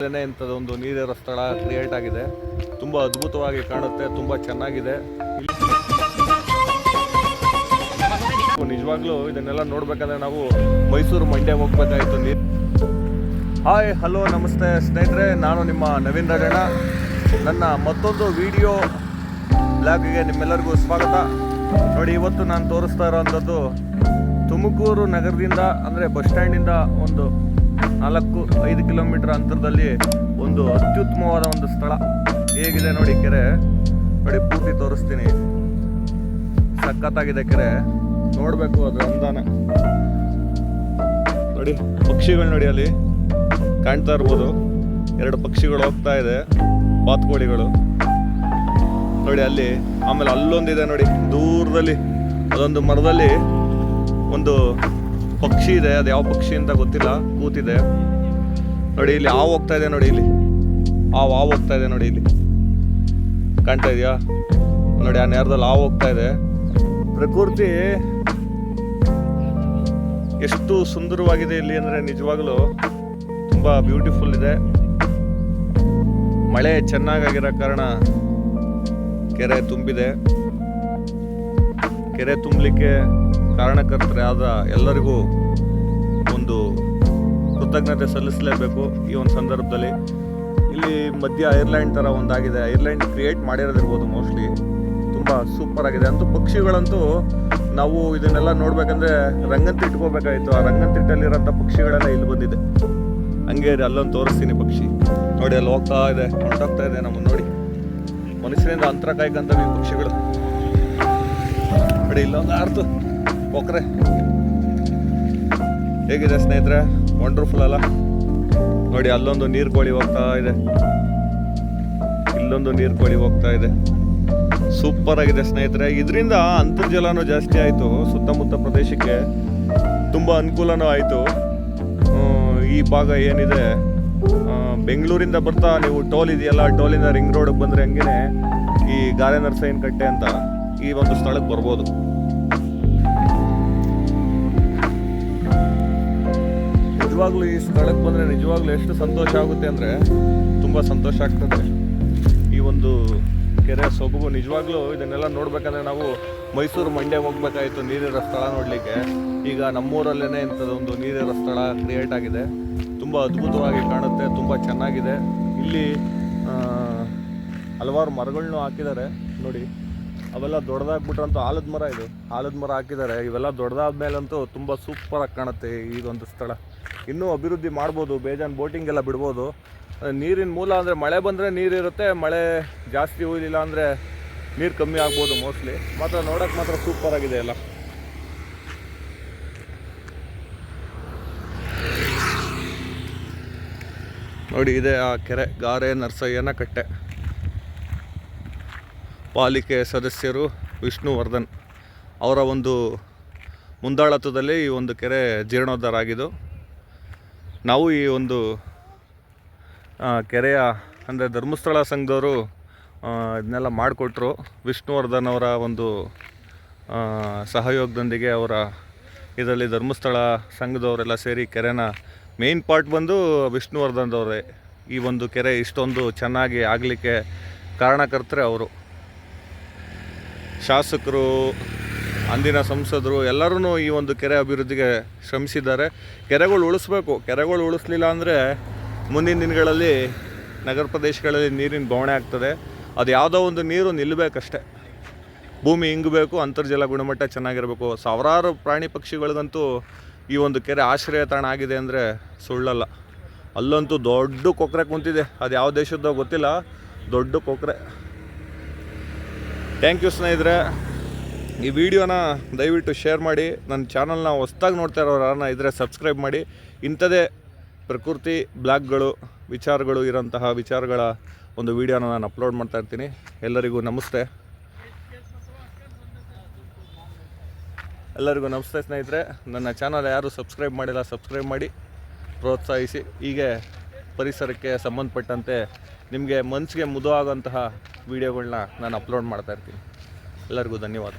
ಇಂಥದ್ದೊಂದು ನೀರಿರೋ ಸ್ಥಳ ಕ್ರಿಯೇಟ್ ಆಗಿದೆ. ತುಂಬ ಅದ್ಭುತವಾಗಿ ಕಾಣುತ್ತೆ, ತುಂಬ ಚೆನ್ನಾಗಿದೆ. ನಿಜವಾಗ್ಲೂ ಇದನ್ನೆಲ್ಲ ನೋಡ್ಬೇಕಂದ್ರೆ ನಾವು ಮೈಸೂರು ಮಂಡ್ಯ ಹೋಗ್ಬೇಕಾಯ್ತು. ಹಾಯ್, ಹಲೋ, ನಮಸ್ತೆ ಸ್ನೇಹಿತರೆ, ನಾನು ನಿಮ್ಮ ನವೀನ್ ರಾಜಣ್ಣ. ನನ್ನ ಮತ್ತೊಂದು ವಿಡಿಯೋ ಬ್ಲಾಗ್ಗೆ ನಿಮ್ಮೆಲ್ಲರಿಗೂ ಸ್ವಾಗತ. ನೋಡಿ, ಇವತ್ತು ನಾನು ತೋರಿಸ್ತಾ ಇರೋವಂಥದ್ದು ತುಮಕೂರು ನಗರದಿಂದ ಅಂದರೆ ಬಸ್ ಸ್ಟ್ಯಾಂಡಿಂದ ಒಂದು 4-5 ಕಿಲೋಮೀಟರ್ ಅಂತರದಲ್ಲಿ ಒಂದು ಅತ್ಯುತ್ತಮವಾದ ಒಂದು ಸ್ಥಳ. ಹೇಗಿದೆ ನೋಡಿ ಕೆರೆ, ನೋಡಿ ಪೂರ್ತಿ ತೋರಿಸ್ತೀನಿ. ಸಖತ್ತಾಗಿದೆ ಕೆರೆ, ನೋಡಬೇಕು ಅದರ ಅಂದಾನ. ನೋಡಿ ಪಕ್ಷಿಗಳು ನೋಡಿ, ಅಲ್ಲಿ ಕಾಣ್ತಾ ಇರ್ಬೋದು, 2 ಪಕ್ಷಿಗಳು ಹೋಗ್ತಾ ಇದೆ, ಬಾತುಕೋಳಿಗಳು ನೋಡಿ ಅಲ್ಲಿ. ಆಮೇಲೆ ಅಲ್ಲೊಂದಿದೆ ನೋಡಿ ದೂರದಲ್ಲಿ, ಅದೊಂದು ಮರದಲ್ಲಿ ಒಂದು ಪಕ್ಷಿ ಇದೆ, ಅದು ಯಾವ ಪಕ್ಷಿ ಅಂತ ಗೊತ್ತಿಲ್ಲ, ಕೂತಿದೆ ನೋಡಿ. ಇಲ್ಲಿ ಹಾವು ಹೋಗ್ತಾ ಇದೆ ನೋಡಿ, ಇಲ್ಲಿ ಹಾವು ಹೋಗ್ತಾ ಇದೆ ನೋಡಿ, ಇಲ್ಲಿ ಕಾಣ್ತಾ ಇದೆಯಾ ನೋಡಿ, ಆ ನೇರದಲ್ಲಿ ಹಾವು ಹೋಗ್ತಾ ಇದೆ. ಪ್ರಕೃತಿ ಎಷ್ಟು ಸುಂದರವಾಗಿದೆ ಇಲ್ಲಿ ಅಂದರೆ ನಿಜವಾಗ್ಲೂ ತುಂಬ ಬ್ಯೂಟಿಫುಲ್ ಇದೆ. ಮಳೆ ಚೆನ್ನಾಗಿರೋ ಕಾರಣ ಕೆರೆ ತುಂಬಿದೆ. ಕೆರೆ ತುಂಬಲಿಕ್ಕೆ ಕಾರಣಕರ್ತರಾದ ಎಲ್ಲರಿಗೂ ಒಂದು ಕೃತಜ್ಞತೆ ಸಲ್ಲಿಸಲೇಬೇಕು ಈ ಒಂದು ಸಂದರ್ಭದಲ್ಲಿ. ಇಲ್ಲಿ ಮಧ್ಯ ಐರ್ಲ್ಯಾಂಡ್ ಥರ ಒಂದಾಗಿದೆ, ಐರ್ಲ್ಯಾಂಡ್ ಕ್ರಿಯೇಟ್ ಮಾಡಿರೋದಿರ್ಬೋದು ಮೋಸ್ಟ್ಲಿ. ತುಂಬ ಸೂಪರ್ ಆಗಿದೆ. ಅಂತೂ ಪಕ್ಷಿಗಳಂತೂ ನಾವು ಇದನ್ನೆಲ್ಲ ನೋಡ್ಬೇಕಂದ್ರೆ ರಂಗನತಿಟ್ಟು ಹೋಗ್ಬೇಕಾಯ್ತು. ಆ ರಂಗನತಿಟ್ಟಲ್ಲಿರೋಂಥ ಪಕ್ಷಿಗಳೆಲ್ಲ ಇಲ್ಲಿ ಬಂದಿದೆ. ಹಂಗೆ ಅಲ್ಲೊಂದು ತೋರಿಸ್ತೀನಿ ಪಕ್ಷಿ ನೋಡಿ, ಅಲ್ಲಿ ಹೋಗ್ತಾ ಇದೆ, ಹೊಂಟೋಗ್ತಾ ಇದೆ ನಮ್ಮನ್ನು ನೋಡಿ. ಮನುಷ್ಯರಿಂದ ಅಂತರ ಕಾಯ್ಕಂತವೆ ಈ ಪಕ್ಷಿಗಳು ನೋಡಿ. ಇಲ್ಲೊಂದು ಆರ್ತು ಕೊಕ್ರೆ. ಹೇಗಿದೆ ಸ್ನೇಹಿತರೆ, ವಂಡರ್ಫುಲ್ ಅಲ್ಲ ನೋಡಿ. ಅಲ್ಲೊಂದು ನೀರು ಕೋಳಿ ಹೋಗ್ತಾ ಇದೆ, ಇಲ್ಲೊಂದು ನೀರು ಕೋಳಿ ಹೋಗ್ತಾ ಇದೆ. ಸೂಪರ್ ಆಗಿದೆ ಸ್ನೇಹಿತರೆ. ಇದರಿಂದ ಅಂತರ್ಜಲನೂ ಜಾಸ್ತಿ ಆಯಿತು, ಸುತ್ತಮುತ್ತ ಪ್ರದೇಶಕ್ಕೆ ತುಂಬ ಅನುಕೂಲನೂ ಆಯಿತು. ಈ ಭಾಗ ಏನಿದೆ, ಬೆಂಗಳೂರಿಂದ ಬರ್ತಾ ನೀವು ಟೋಲ್ ಇದೆಯಲ್ಲ, ಟೋಲಿಂದ ರಿಂಗ್ ರೋಡ್ಗೆ ಬಂದರೆ ಹಂಗೇ ಈ ಗಾರೆ ನರಸಯ್ಯನ ಕಟ್ಟೆ ಅಂತ ಈ ಒಂದು ಸ್ಥಳಕ್ಕೆ ಬರ್ಬೋದು. ನಿಜವಾಗ್ಲೂ ಈ ಸ್ಥಳಕ್ಕೆ ಬಂದರೆ ನಿಜವಾಗ್ಲೂ ಎಷ್ಟು ಸಂತೋಷ ಆಗುತ್ತೆ ಅಂದರೆ ತುಂಬ ಸಂತೋಷ ಆಗ್ತದೆ. ಈ ಒಂದು ಕೆರೆ ಸೊಬಗು ನಿಜವಾಗ್ಲೂ ಇದನ್ನೆಲ್ಲ ನೋಡ್ಬೇಕಂದ್ರೆ ನಾವು ಮೈಸೂರು ಮಂಡ್ಯ ಹೋಗ್ಬೇಕಾಯ್ತು ನೀರಿರೋ ಸ್ಥಳ ನೋಡಲಿಕ್ಕೆ. ಈಗ ನಮ್ಮೂರಲ್ಲೇ ಇಂಥದ್ದೊಂದು ನೀರಿರೋ ಸ್ಥಳ ಕ್ರಿಯೇಟ್ ಆಗಿದೆ. ತುಂಬ ಅದ್ಭುತವಾಗಿ ಕಾಣುತ್ತೆ, ತುಂಬ ಚೆನ್ನಾಗಿದೆ. ಇಲ್ಲಿ ಹಲವಾರು ಮರಗಳನ್ನೂ ಹಾಕಿದ್ದಾರೆ ನೋಡಿ. ಅವೆಲ್ಲ ದೊಡ್ಡದಾಗ್ಬಿಟ್ರಂತೂ ಆಲದ ಮರ, ಇದು ಆಲದ ಮರ ಹಾಕಿದ್ದಾರೆ. ಇವೆಲ್ಲ ದೊಡ್ಡದಾದ ಮೇಲಂತೂ ತುಂಬ ಸೂಪರಾಗಿ ಕಾಣುತ್ತೆ ಇದೊಂದು ಸ್ಥಳ. ಇನ್ನೂ ಅಭಿವೃದ್ಧಿ ಮಾಡ್ಬೋದು, ಬೇಜಾನ್ ಬೋಟಿಂಗ್ ಎಲ್ಲ ಬಿಡ್ಬೋದು. ನೀರಿನ ಮೂಲ ಅಂದರೆ ಮಳೆ ಬಂದರೆ ನೀರಿರುತ್ತೆ, ಮಳೆ ಜಾಸ್ತಿ ಹೋಗಲಿಲ್ಲ ಅಂದರೆ ನೀರು ಕಮ್ಮಿ ಆಗ್ಬೋದು ಮೋಸ್ಟ್ಲಿ. ಮಾತ್ರ ನೋಡೋಕ್ಕೆ ಮಾತ್ರ ಸೂಪರ್ ಆಗಿದೆ ಎಲ್ಲ. ನೋಡಿ, ಇದೆ ಆ ಕೆರೆ, ಗಾರೆ ನರಸಯ್ಯನ ಕಟ್ಟೆ. ಪಾಲಿಕೆ ಸದಸ್ಯರು ವಿಷ್ಣುವರ್ಧನ್ ಅವರ ಒಂದು ಮುಂದಾಳತ್ವದಲ್ಲಿ ಈ ಒಂದು ಕೆರೆ ಜೀರ್ಣೋದ್ಧಾರ ಆಗಿದ್ದು. ನಾವು ಈ ಒಂದು ಕೆರೆಯ ಅಂದರೆ ಧರ್ಮಸ್ಥಳ ಸಂಘದವರು ಇದನ್ನೆಲ್ಲ ಮಾಡಿಕೊಟ್ರು. ವಿಷ್ಣುವರ್ಧನ್ ಅವರ ಒಂದು ಸಹಯೋಗದೊಂದಿಗೆ ಅವರ ಇದರಲ್ಲಿ ಧರ್ಮಸ್ಥಳ ಸಂಘದವರೆಲ್ಲ ಸೇರಿ ಕೆರೆನ ಮೇನ್ ಪಾರ್ಟ್ ಬಂದು ವಿಷ್ಣುವರ್ಧನ್ದವರೇ. ಈ ಒಂದು ಕೆರೆ ಇಷ್ಟೊಂದು ಚೆನ್ನಾಗಿ ಆಗಲಿಕ್ಕೆ ಕಾರಣಕರ್ತರೆ ಅವರು. ಶಾಸಕರು, ಅಂದಿನ ಸಂಸದರು ಎಲ್ಲರೂ ಈ ಒಂದು ಕೆರೆ ಅಭಿವೃದ್ಧಿಗೆ ಶ್ರಮಿಸಿದ್ದಾರೆ. ಕೆರೆಗಳು ಉಳಿಸ್ಬೇಕು. ಕೆರೆಗಳು ಉಳಿಸ್ಲಿಲ್ಲ ಅಂದರೆ ಮುಂದಿನ ದಿನಗಳಲ್ಲಿ ನಗರ ಪ್ರದೇಶಗಳಲ್ಲಿ ನೀರಿನ ಬವಣೆ ಆಗ್ತದೆ. ಅದು ಯಾವುದೋ ಒಂದು ನೀರು ನಿಲ್ಲಬೇಕಷ್ಟೆ, ಭೂಮಿ ಇಂಗಬೇಕು, ಅಂತರ್ಜಲ ಗುಣಮಟ್ಟ ಚೆನ್ನಾಗಿರಬೇಕು. ಸಾವಿರಾರು ಪ್ರಾಣಿ ಪಕ್ಷಿಗಳಿಗಂತೂ ಈ ಒಂದು ಕೆರೆ ಆಶ್ರಯ ತಾಣ ಆಗಿದೆ ಅಂದರೆ ಸುಳ್ಳಲ್ಲ. ಅಲ್ಲಂತೂ ದೊಡ್ಡ ಕೊಕ್ಕರೆ ಕುಂತಿದೆ, ಅದು ಯಾವ ದೇಶದ್ದೋ ಗೊತ್ತಿಲ್ಲ, ದೊಡ್ಡ ಕೊಕ್ಕರೆ. ಥ್ಯಾಂಕ್ ಯು ಸ್ನೇಹಿತರೆ. ಈ ವಿಡಿಯೋನ ದಯವಿಟ್ಟು ಶೇರ್ ಮಾಡಿ. ನನ್ನ ಚಾನಲ್ನ ಹೊಸ್ದಾಗಿ ನೋಡ್ತಾ ಇರೋರು ಯಾರನ್ನ ಇದ್ದರೆ ಸಬ್ಸ್ಕ್ರೈಬ್ ಮಾಡಿ. ಇಂಥದೇ ಪ್ರಕೃತಿ ಬ್ಲಾಗ್ಗಳು, ವಿಚಾರಗಳು ಇರೋಂತಹ ವಿಚಾರಗಳ ಒಂದು ವಿಡಿಯೋನ ನಾನು ಅಪ್ಲೋಡ್ ಮಾಡ್ತಾ ಇರ್ತೀನಿ. ಎಲ್ಲರಿಗೂ ನಮಸ್ತೆ. ಎಲ್ಲರಿಗೂ ನಮಸ್ತೆ ಸ್ನೇಹಿತರೆ. ನನ್ನ ಚಾನಲ್ ಯಾರು ಸಬ್ಸ್ಕ್ರೈಬ್ ಮಾಡಿಲ್ಲ, ಸಬ್ಸ್ಕ್ರೈಬ್ ಮಾಡಿ ಪ್ರೋತ್ಸಾಹಿಸಿ. ಹೀಗೆ ಪರಿಸರಕ್ಕೆ ಸಂಬಂಧಪಟ್ಟಂತೆ ನಿಮಗೆ ಮನಸ್ಸಿಗೆ ಮುದ ಆಗೋಂತಹ ವಿಡಿಯೋಗಳನ್ನ ನಾನು ಅಪ್ಲೋಡ್ ಮಾಡ್ತಾ ಇರ್ತೀನಿ. ಎಲ್ಲರಿಗೂ ಧನ್ಯವಾದ.